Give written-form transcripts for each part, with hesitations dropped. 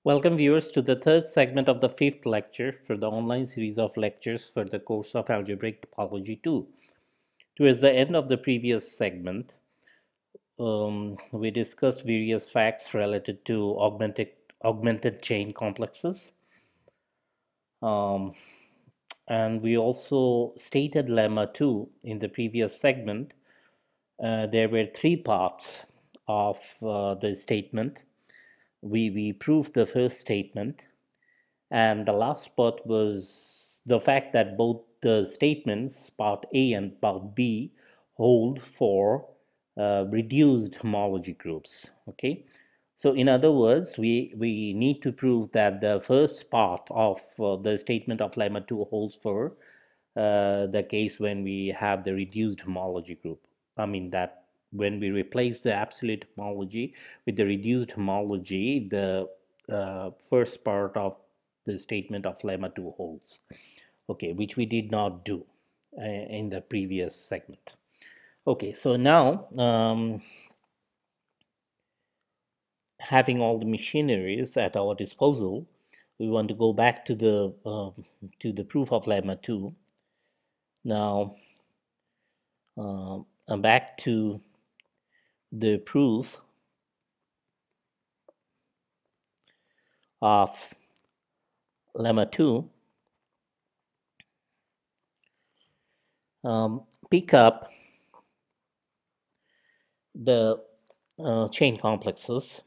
Welcome viewers to the third segment of the fifth lecture for the online series of lectures for the course of Algebraic Topology 2. Towards the end of the previous segment, we discussed various facts related to augmented chain complexes. Um, and we also stated lemma 2 in the previous segment. There were three parts of the statement. We proved the first statement, and the last part was the fact that both the statements, part A and part B, hold for reduced homology groups. Okay, so in other words, we need to prove that the first part of the statement of lemma 2 holds for the case when we have the reduced homology group. I mean that when we replace the absolute homology with the reduced homology, the first part of the statement of lemma 2 holds. Okay, which we did not do in the previous segment. Okay, so now having all the machineries at our disposal, we want to go back to the proof of lemma 2. Now I'm back to the proof of lemma 2. Pick up the chain complexes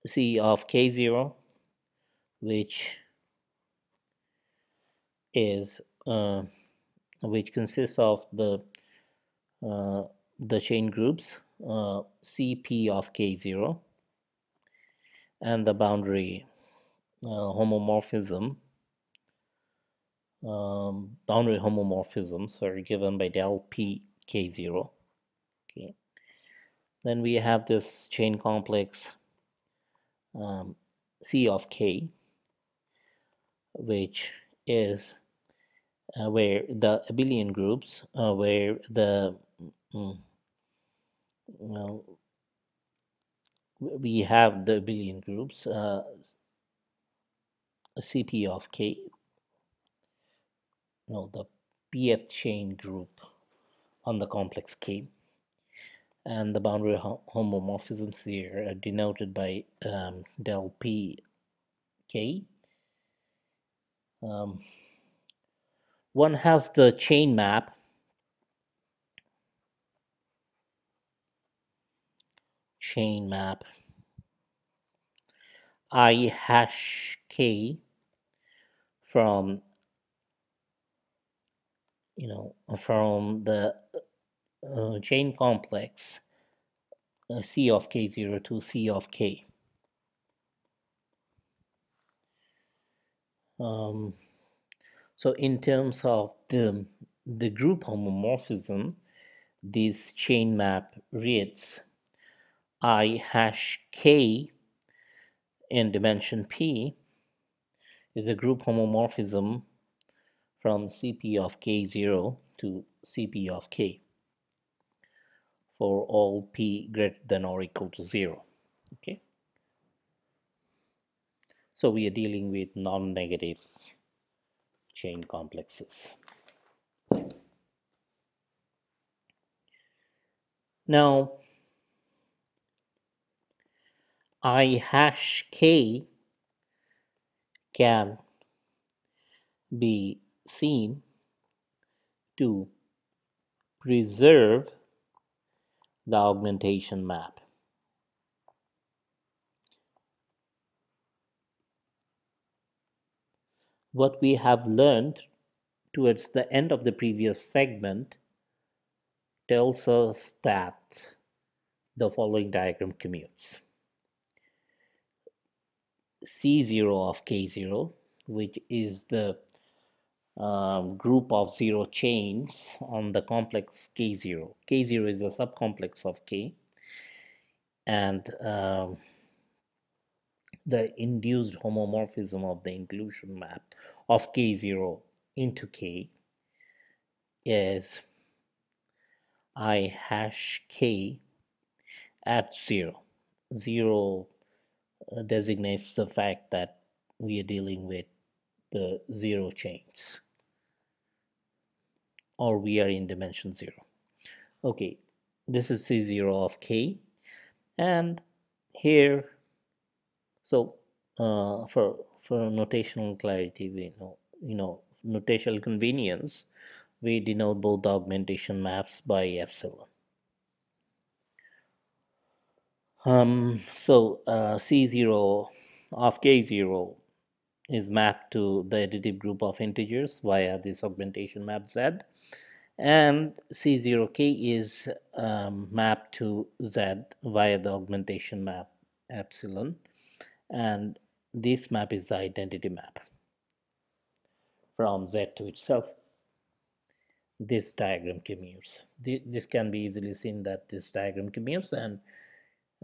C of K0, which is which consists of the chain groups CP of K0 and the boundary homomorphism are given by del P K0. Okay, then we have this chain complex C of K, which is where the abelian groups, where the we have the abelian groups CP of K, the pth chain group on the complex K, and the boundary homomorphisms here are denoted by del P K. One has the chain map I hash K from from the chain complex C of K0 to C of K. So in terms of the group homomorphism, this chain map reads I hash K in dimension P is a group homomorphism from Cp of K0 to Cp of K for all P greater than or equal to 0. Okay, so we are dealing with non-negative chain complexes. Now I hash K can be seen to preserve the augmentation map. What we have learned towards the end of the previous segment tells us that the following diagram commutes. C0 of K0, which is the group of zero chains on the complex K0. K0 is a subcomplex of K, and the induced homomorphism of the inclusion map of K0 into K is I hash k at 0. 0 designates the fact that we are dealing with the 0 chains, or we are in dimension 0. Okay, this is C0 of k, and here, so for notational clarity, notational convenience, we denote both the augmentation maps by epsilon. So C0 of K0 is mapped to the additive group of integers via this augmentation map Z, and C0K is mapped to Z via the augmentation map epsilon, and this map is the identity map from Z to itself. This diagram commutes. This can be easily seen that this diagram commutes, and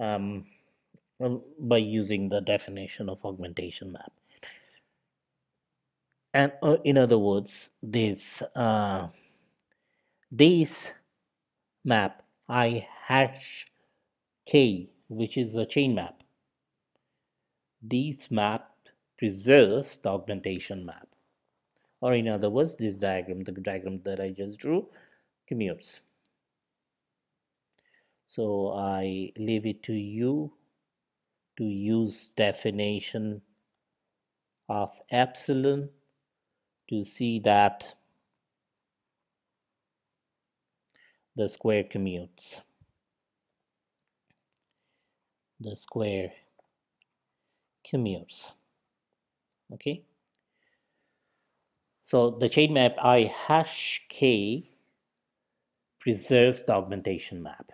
um, by using the definition of augmentation map. And in other words, this map I hash k, which is a chain map, this map preserves the augmentation map. Or in other words, this diagram, the diagram that I just drew, commutes. So I leave it to you to use definition of epsilon to see that the square commutes. The square commutes. Okay. So the chain map I hash k preserves the augmentation map.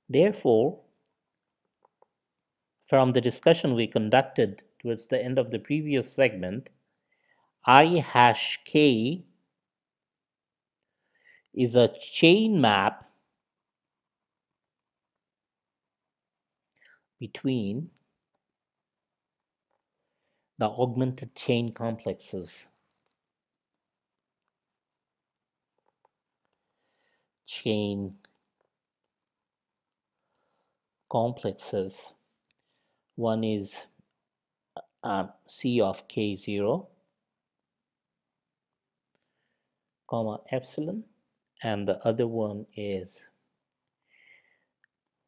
Therefore, from the discussion we conducted towards the end of the previous segment, I hash k is a chain map between the augmented chain complexes one is C of k0 comma epsilon, and the other one is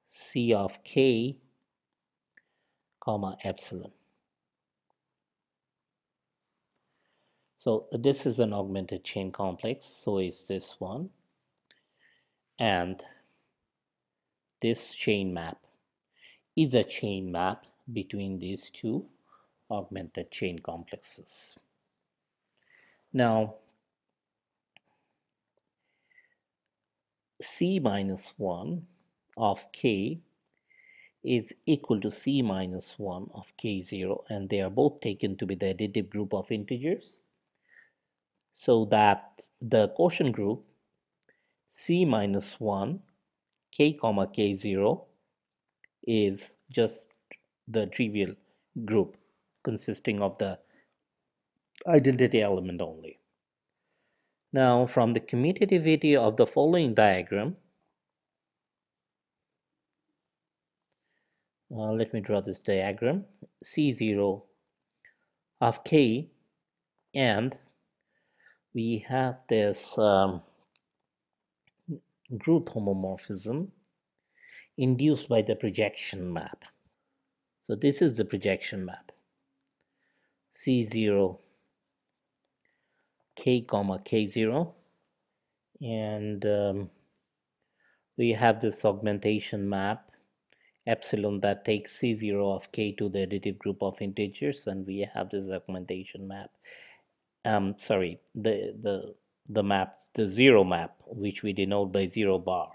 C of k comma epsilon. So this is an augmented chain complex, so is this one, and this chain map is a chain map between these two augmented chain complexes. Now, C minus 1 of k is equal to C minus 1 of k0, and they are both taken to be the additive group of integers, so that the quotient group C minus 1 k comma k0 is just the trivial group consisting of the identity element only. Now, from the commutativity of the following diagram, let me draw this diagram. C0 of k, and we have this group homomorphism induced by the projection map. So this is the projection map. C0 k comma k0, and we have this augmentation map epsilon that takes C0 of k to the additive group of integers, and we have this augmentation map. The map, the 0 map, which we denote by 0 bar.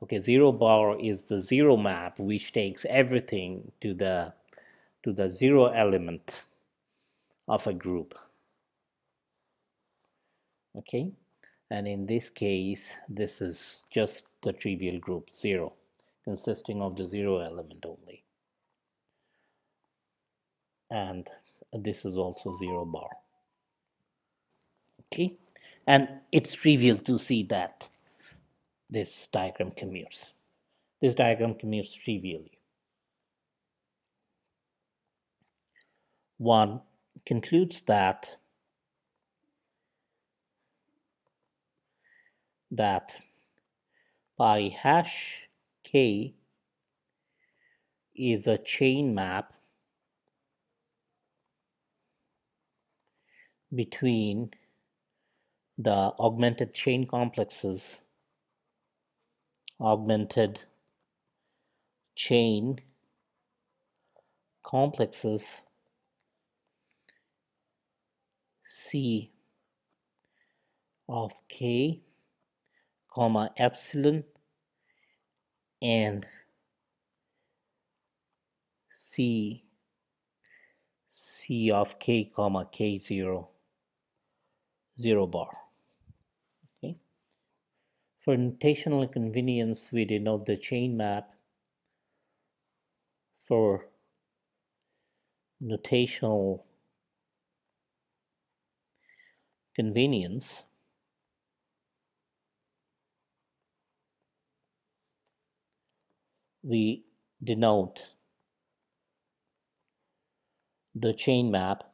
Okay, 0 bar is the 0 map which takes everything to the 0 element of a group. Okay, and in this case, this is just the trivial group 0, consisting of the 0 element only, and this is also 0 bar. Okay, and it's trivial to see that this diagram commutes. This diagram commutes trivially. One concludes that pi hash k is a chain map between the augmented chain complexes, augmented chain complexes C of k, comma epsilon, and C of k, comma k0, 0 bar. Okay. For notational convenience, we denote the chain map. For notational convenience, we denote the chain map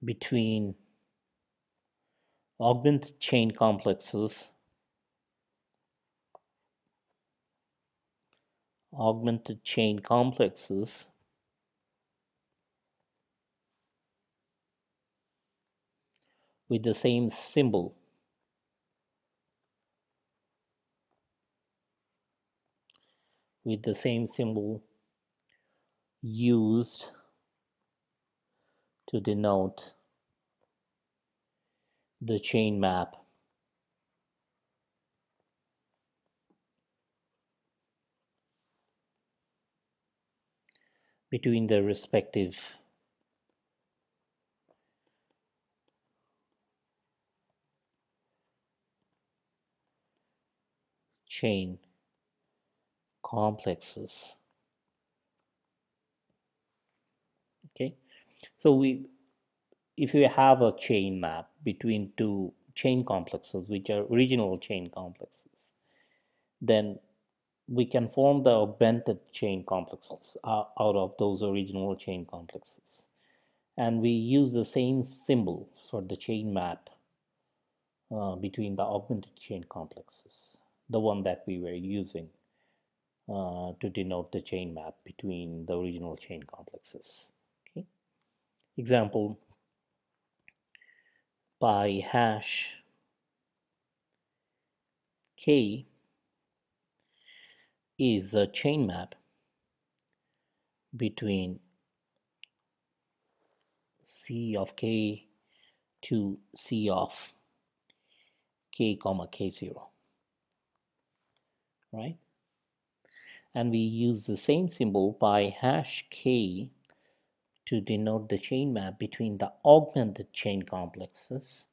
between augmented chain complexes, with the same symbol used to denote the chain map between the respective chain complexes. Okay, so if you have a chain map between two chain complexes which are original chain complexes, then we can form the augmented chain complexes out of those original chain complexes, and we use the same symbol for the chain map between the augmented chain complexes, the one that we were using to denote the chain map between the original chain complexes. Okay. Example, pi hash k is a chain map between C of k to C of k comma k0, right? And we use the same symbol pi hash k to denote the chain map between the augmented chain complexes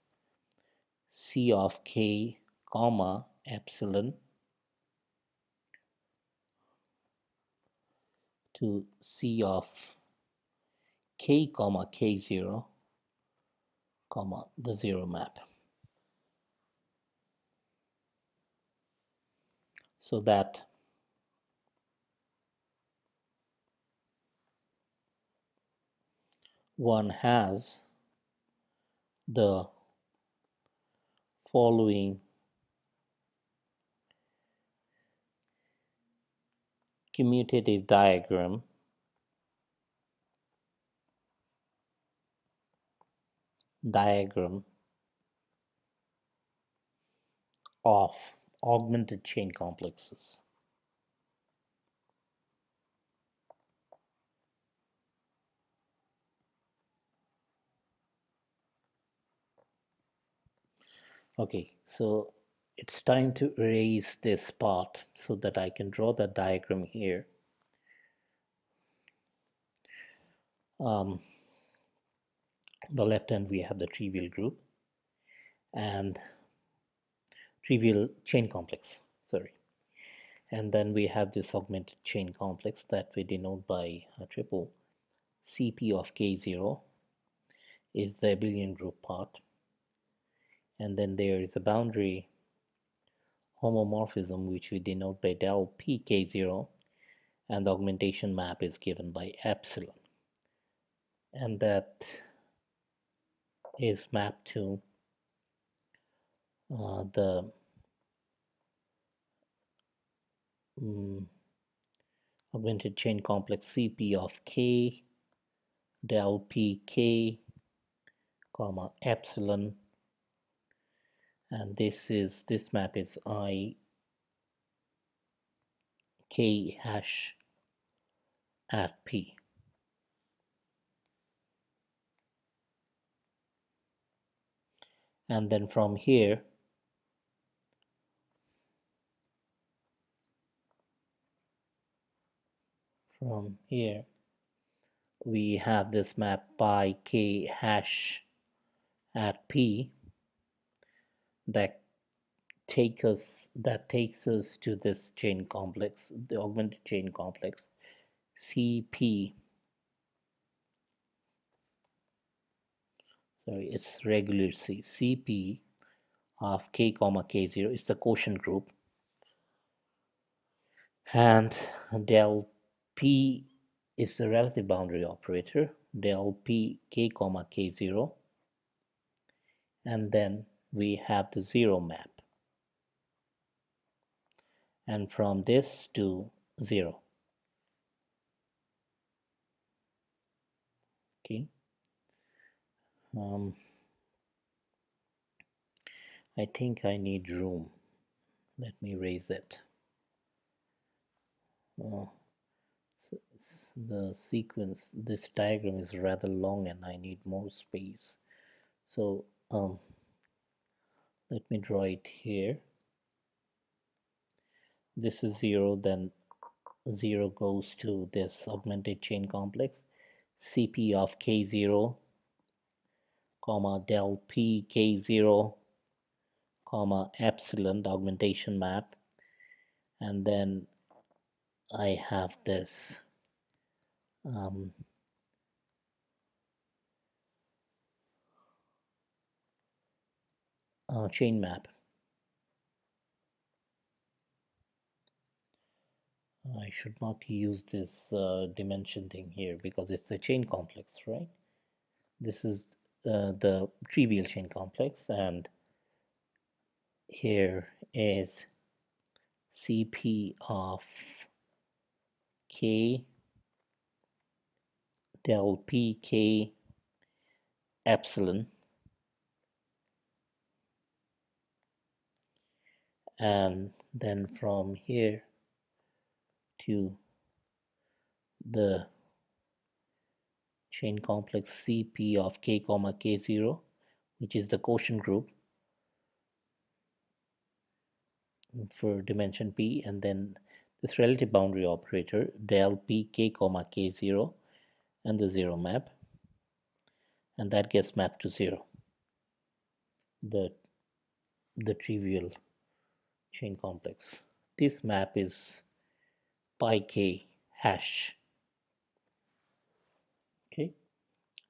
C of k comma epsilon to C of k comma k0 comma the 0 map, so that one has the following commutative diagram of augmented chain complexes. Okay, so it's time to erase this part so that I can draw the diagram here. On the left hand we have the trivial group and trivial chain complex, sorry. And then we have this augmented chain complex that we denote by a triple Cp of K0 is the abelian group part, and then there is a boundary homomorphism which we denote by del pk0, and the augmentation map is given by epsilon, and that is mapped to the augmented chain complex Cp of k del pk comma epsilon, and this map is I k hash at p. And then from here we have this map pi k hash at p that takes us to this chain complex, the augmented chain complex Cp. Sorry, it's regular Cp of k comma k0 is the quotient group, and del p is the relative boundary operator, del p k comma k0, and then we have the zero map, and from this to 0. Okay. I think I need room. Let me raise it. So the sequence, this diagram is rather long and I need more space. So let me draw it here. This is 0, then 0 goes to this augmented chain complex Cp of k0 comma del p k0 comma epsilon, the augmentation map, and then I have this chain map. I should not use this dimension thing here because it's a chain complex, right? This is the trivial chain complex, and here is Cp of k del pk epsilon, and then from here to the chain complex Cp of k comma k0, which is the quotient group for dimension p, and then this relative boundary operator del pk comma k0 and the 0 map, and that gets mapped to 0, the trivial chain complex. This map is pi k hash. Okay,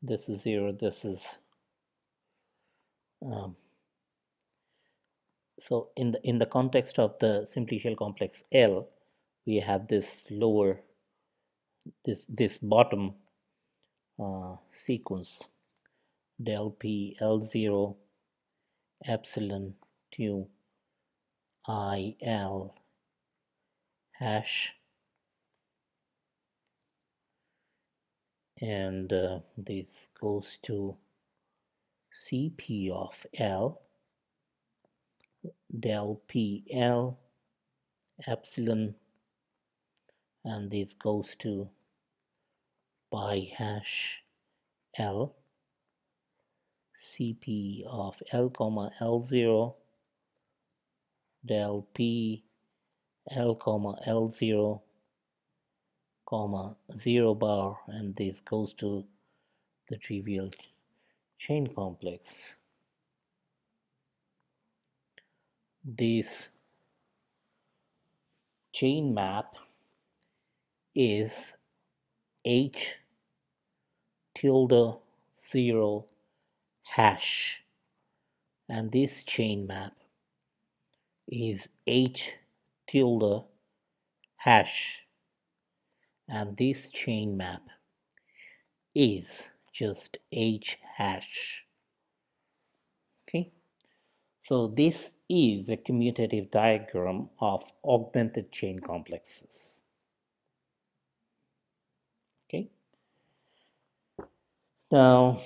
this is 0, this is so in the context of the simplicial complex L, we have this lower this bottom sequence del p L0 epsilon to I L hash, and this goes to Cp of L del p L epsilon, and this goes to pi hash L Cp of L comma L0 del p L comma L0 comma 0 bar, and this goes to the trivial chain complex. This chain map is H tilde 0 hash, and this chain map is H tilde hash, and this chain map is just H hash. Okay, so this is a commutative diagram of augmented chain complexes. Okay, now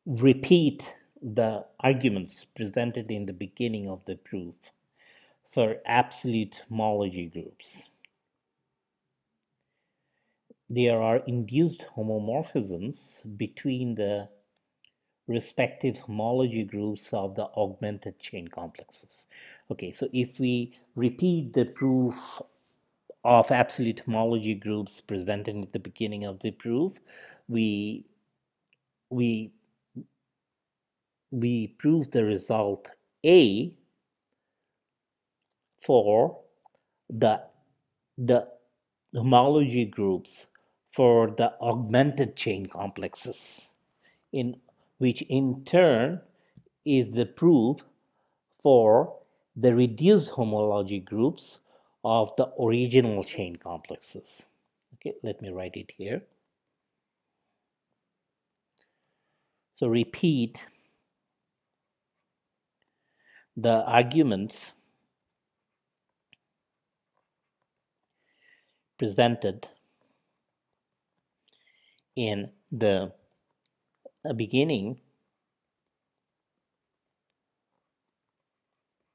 repeat the arguments presented in the beginning of the proof for absolute homology groups. There are induced homomorphisms between the respective homology groups of the augmented chain complexes. Okay, so if we repeat the proof of absolute homology groups presented at the beginning of the proof, we prove the result A for the homology groups for the augmented chain complexes, in which in turn is the proof for the reduced homology groups of the original chain complexes. Okay, let me write it here. So repeat the arguments presented in the beginning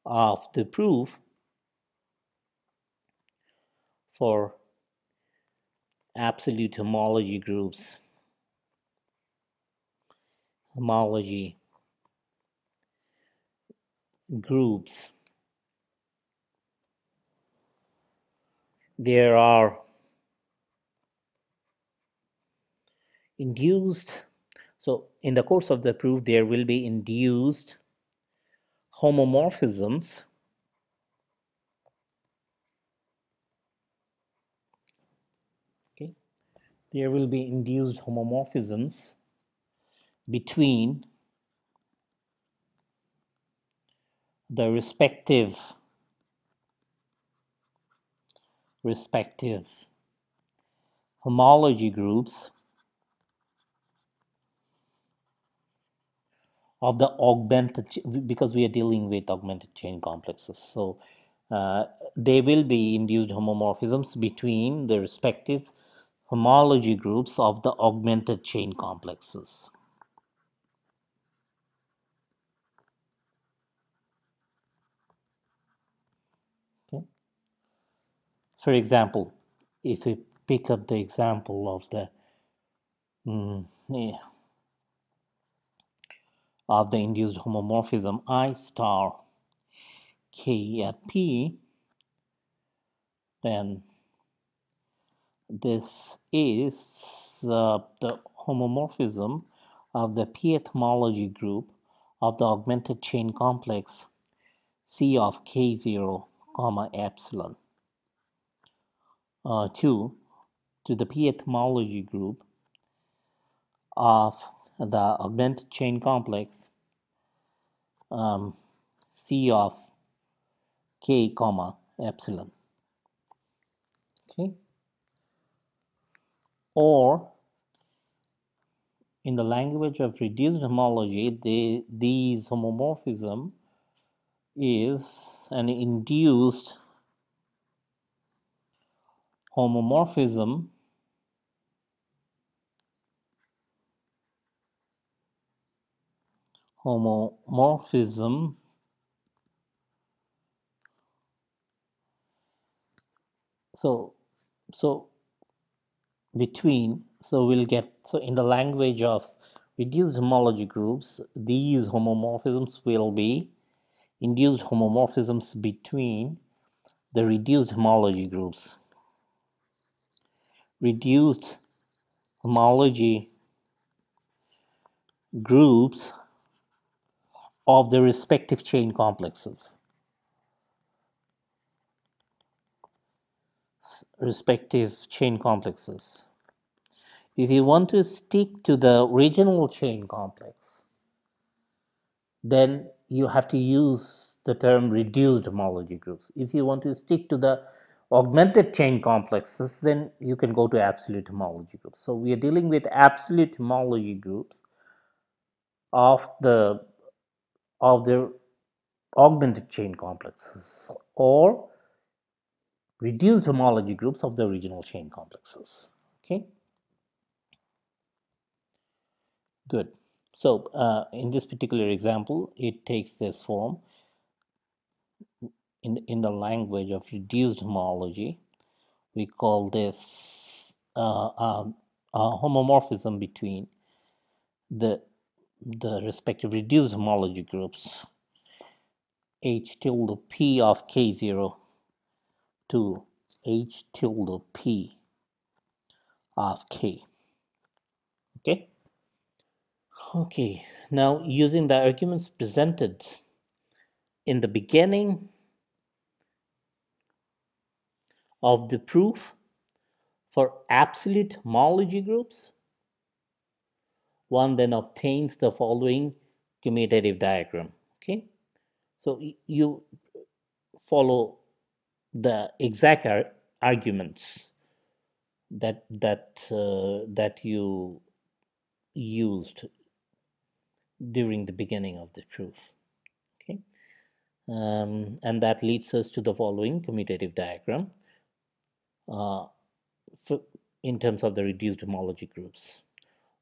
of the proof for absolute homology groups, homology groups. There are induced, so in the course of the proof there will be induced homomorphisms okay, there will be induced homomorphisms between the respective homology groups of the augmented, because we are dealing with augmented chain complexes. So there will be induced homomorphisms between the respective homology groups of the augmented chain complexes. Okay. For example, if we pick up the example of the induced homomorphism I star k at p, then this is the homomorphism of the pth homology group of the augmented chain complex C of k0 comma epsilon 2 to the pth homology group of the augmented chain complex C of k comma epsilon. Okay, or in the language of reduced homology, these homomorphism is an induced homomorphism so between, so we'll get, so in the language of reduced homology groups, these homomorphisms will be induced homomorphisms between the reduced homology groups. Reduced homology groups of the respective chain complexes. If you want to stick to the original chain complex, then you have to use the term reduced homology groups. If you want to stick to the augmented chain complexes, then you can go to absolute homology groups. So we are dealing with absolute homology groups of the augmented chain complexes, or reduced homology groups of the original chain complexes. Okay, good. So in this particular example, it takes this form. In the language of reduced homology, we call this a homomorphism between the respective reduced homology groups H tilde P of K0 to H tilde P of K. Okay, now using the arguments presented in the beginning of the proof for absolute homology groups, one then obtains the following commutative diagram. Okay, so you follow the exact arguments that you used during the beginning of the proof. Okay, and that leads us to the following commutative diagram uh, in terms of the reduced homology groups,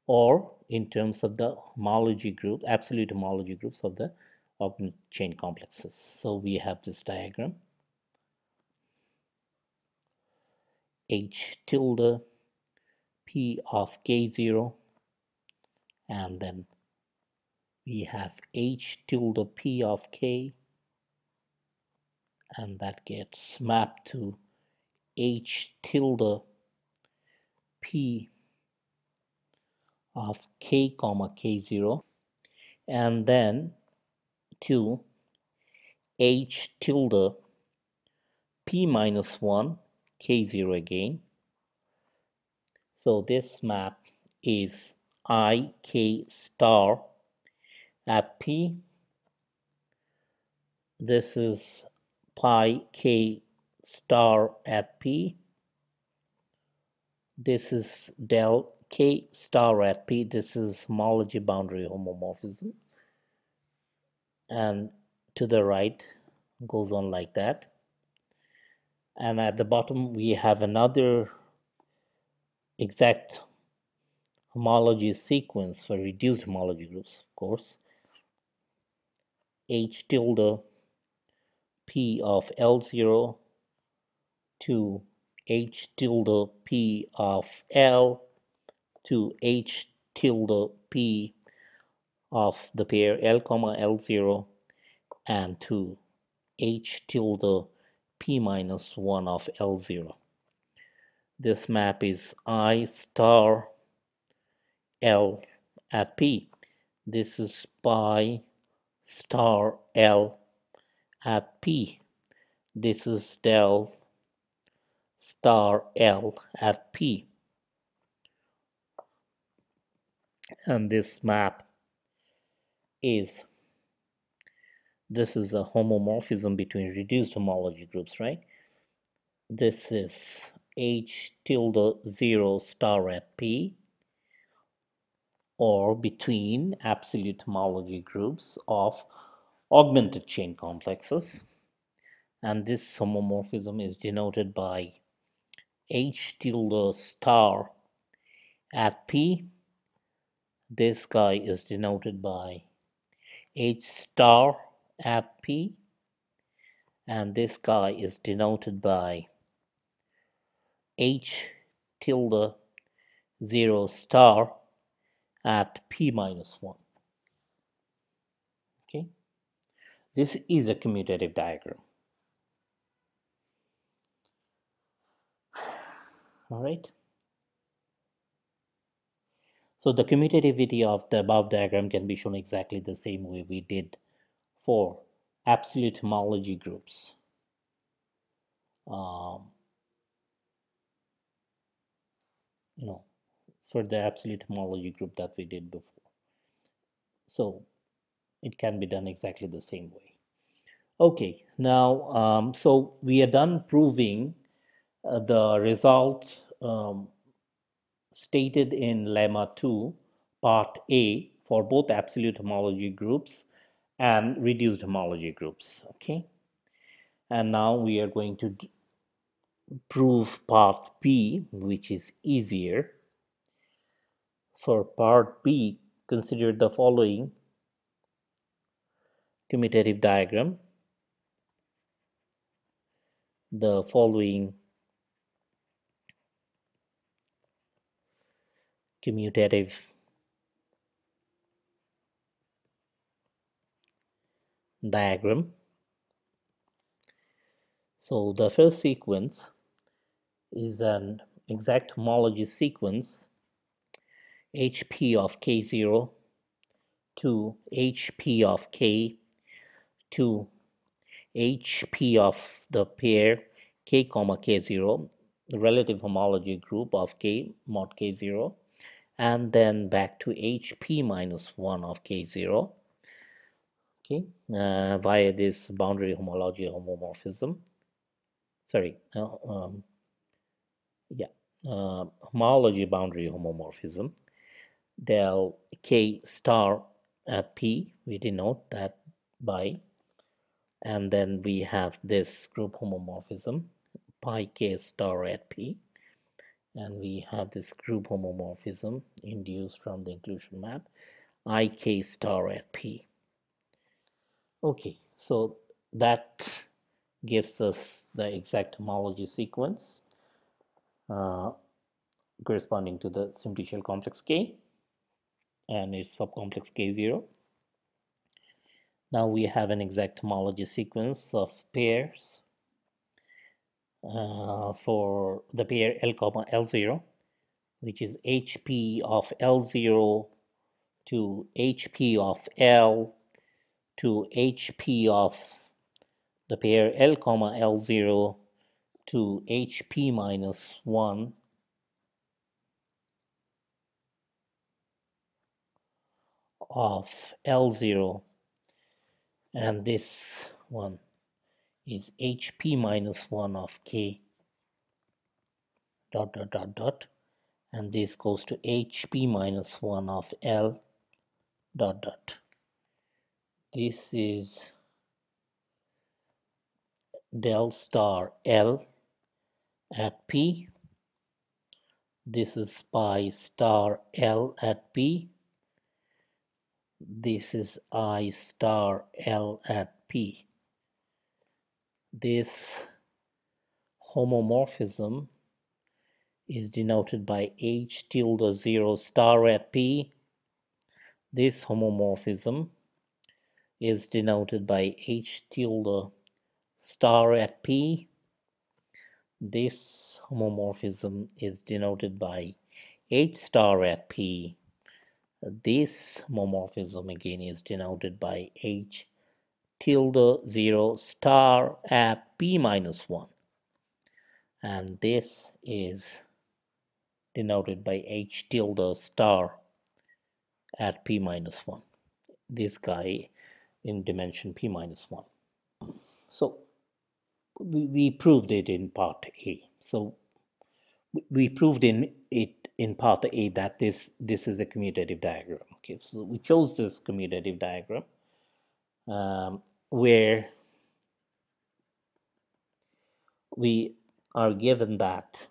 or in terms of the homology group, absolute homology groups of the augmented chain complexes. So we have this diagram. H tilde P of K0, and then we have H tilde P of K, and that gets mapped to H tilde P of K comma K0, and then to H tilde P minus 1 K0 again. So this map is I K star at P. This is pi K star at P. This is del K star at P. This is homology boundary homomorphism. And to the right goes on like that. And at the bottom we have another exact homology sequence for reduced homology groups, of course. H tilde P of L0 to H tilde P of L to H tilde P of the pair L comma L0, and to H tilde P minus 1 of L0. This map is I star L at P. This is pi star L at P. This is del star L at P. And this map is, this is a homomorphism between reduced homology groups, right? This is H tilde 0 star at P, or between absolute homology groups of augmented chain complexes. And this homomorphism is denoted by H tilde star at P. This guy is denoted by H star at P, and this guy is denoted by H tilde 0 star at P minus 1. Okay, this is a commutative diagram. All right. So the commutativity of the above diagram can be shown exactly the same way we did for absolute homology groups. Um, for the absolute homology group that we did before. So it can be done exactly the same way. Okay, now, so we are done proving the result stated in lemma 2, part A, for both absolute homology groups and reduced homology groups. Okay, and now we are going to prove part B, which is easier. For part B, consider the following commutative diagram, the following commutative diagram. So the first sequence is an exact homology sequence, HP of K0 to HP of K to HP of the pair K comma K0, the relative homology group of K mod K0, and then back to HP minus 1 of K0, okay, via this boundary homology homomorphism. Sorry, homology boundary homomorphism. Del K star at P, we denote that by, and then we have this group homomorphism pi K star at P, and we have this group homomorphism induced from the inclusion map IK star at P. Okay, so that gives us the exact homology sequence corresponding to the simplicial complex K and its subcomplex K0. Now we have an exact homology sequence of pairs for the pair L comma L0, which is HP of L0 to HP of L to HP of the pair L comma L0 to HP minus 1 of L0, and this one is HP minus 1 of K dot dot dot dot, and this goes to HP minus 1 of L dot dot. This is del star L at P. This is pi star L at P. This is I star L at P. This homomorphism is denoted by H tilde 0 star at P. This homomorphism is denoted by H tilde star at P. This homomorphism is denoted by H star at P. This homomorphism again is denoted by H tilde 0 star at P minus 1. And this is denoted by H tilde star at P minus 1. This guy in dimension P minus 1. So we proved it in part A. So we proved in part A that this is a commutative diagram. Okay, so we chose this commutative diagram where we are given that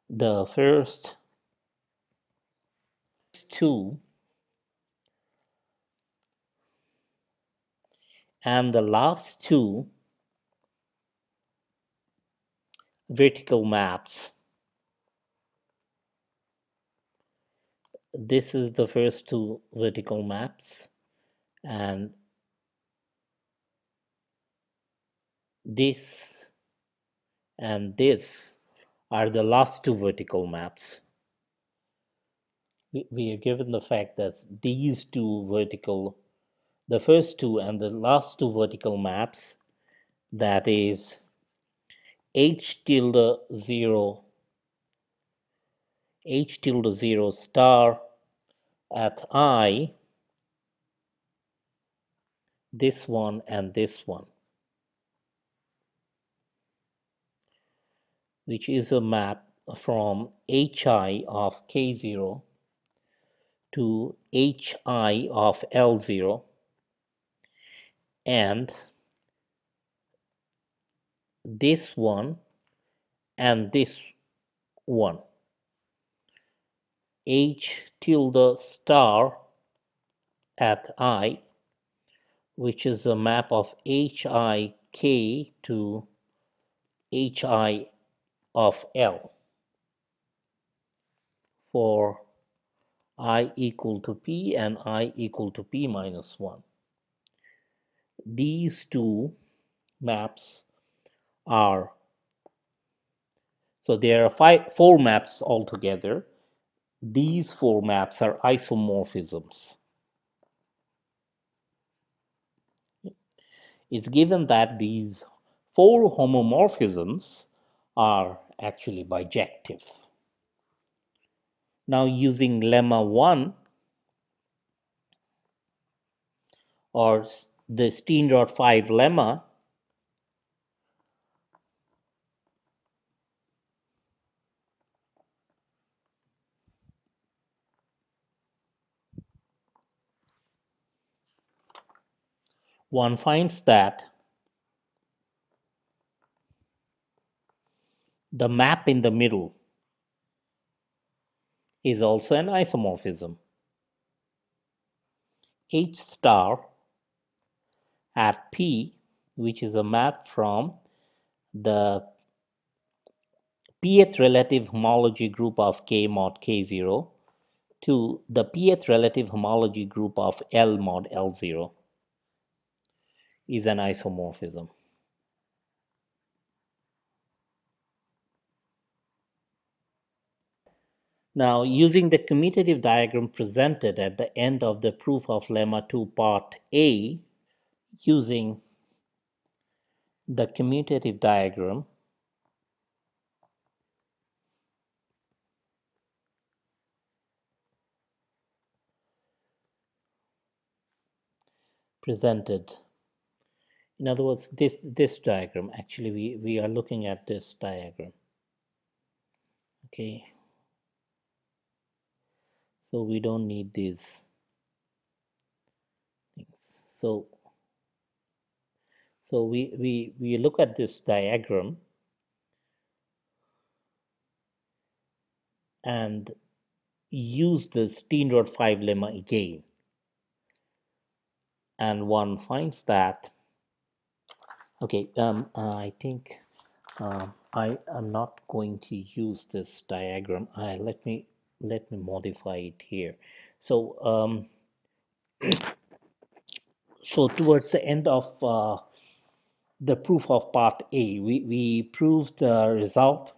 the first two and the last two vertical maps, this is the first two vertical maps, and this and this are the last two vertical maps. We are given the fact that these two vertical, the first two and the last two vertical maps, that is h tilde 0 star at I, this one and this one, which is a map from hi of k0 to hi of l0, and this one and this one, h tilde star at I, which is a map of hi k to hi of L for I equal to P and I equal to P minus 1. These two maps are, so there are four maps altogether. These four maps are isomorphisms. It's given that these four homomorphisms are actually bijective. Now, using lemma 1 or the Steenrod 5 lemma, one finds that the map in the middle is also an isomorphism. H star at P, which is a map from the pth relative homology group of K mod K0 to the pth relative homology group of L mod L0, is an isomorphism. Now, using the commutative diagram presented at the end of the proof of lemma 2 part A, using the commutative diagram, presented, in other words, this diagram, actually we are looking at this diagram, okay, so we don't need these things. So we look at this diagram and use the Steenrod 5 lemma again, and one finds that, okay, I think I am not going to use this diagram. Let me modify it here. So so towards the end of the proof of part A, we proved the result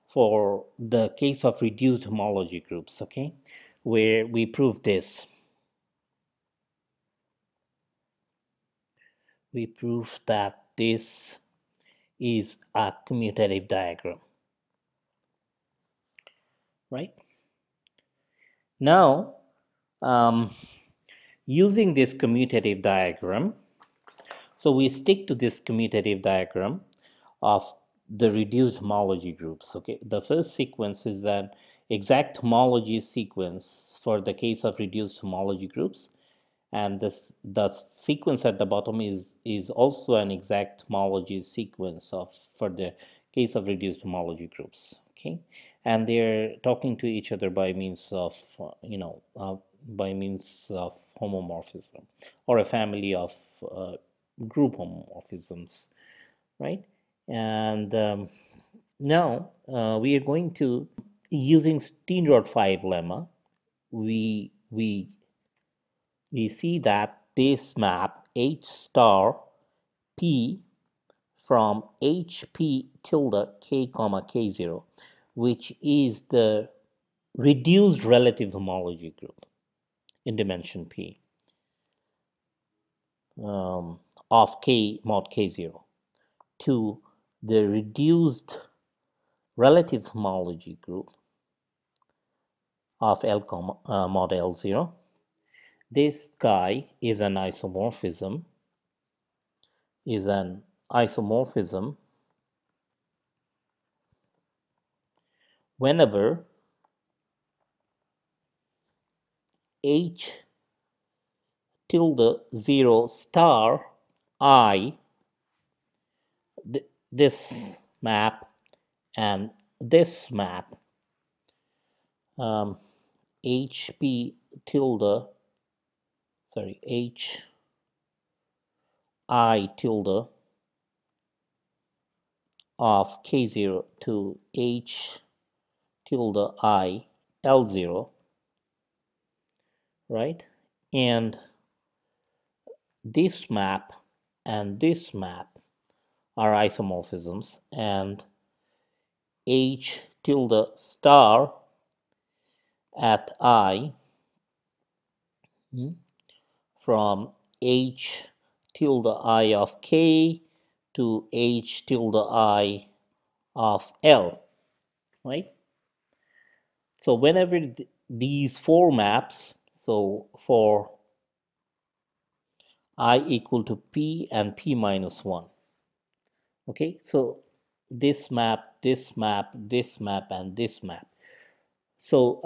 for the case of reduced homology groups, okay, where we proved this. We proved that this is a commutative diagram, right? Now, using this commutative diagram, so we stick to this commutative diagram of the reduced homology groups. Okay, the first sequence is an exact homology sequence for the case of reduced homology groups, and the sequence at the bottom is also an exact homology sequence for the case of reduced homology groups. Okay, and they're talking to each other by means of by means of homomorphism, or a family of group homomorphisms, right? And now we are going to, using Steenrod 5 lemma, we see that this map H star P from HP tilde K comma K0, which is the reduced relative homology group in dimension P, of K mod K0 to the reduced relative homology group of L mod L0. This guy is an isomorphism, whenever H tilde 0 star I, this map and this map, HP tilde, sorry, H I tilde of K0 to H tilde I L0, right? And this map and this map are isomorphisms, and H tilde star at I from H tilde I of K to H tilde I of L, right? So whenever these four maps, so for I equal to P and P minus 1, okay, so this map, this map, this map, and this map. So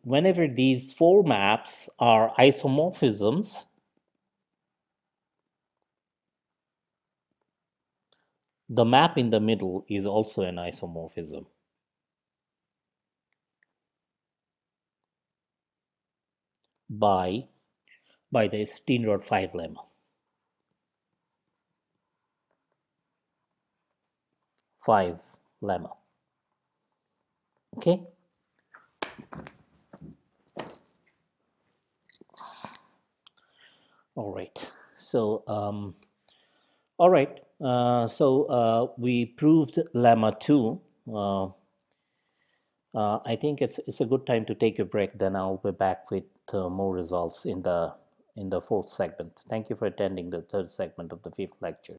whenever these four maps are isomorphisms, the map in the middle is also an isomorphism. By the Steenrod 5 lemma. 5 lemma. Okay. All right. So all right. We proved lemma 2. I think it's a good time to take a break. Then I'll be back with more results in the fourth segment. Thank you for attending the third segment of the fifth lecture.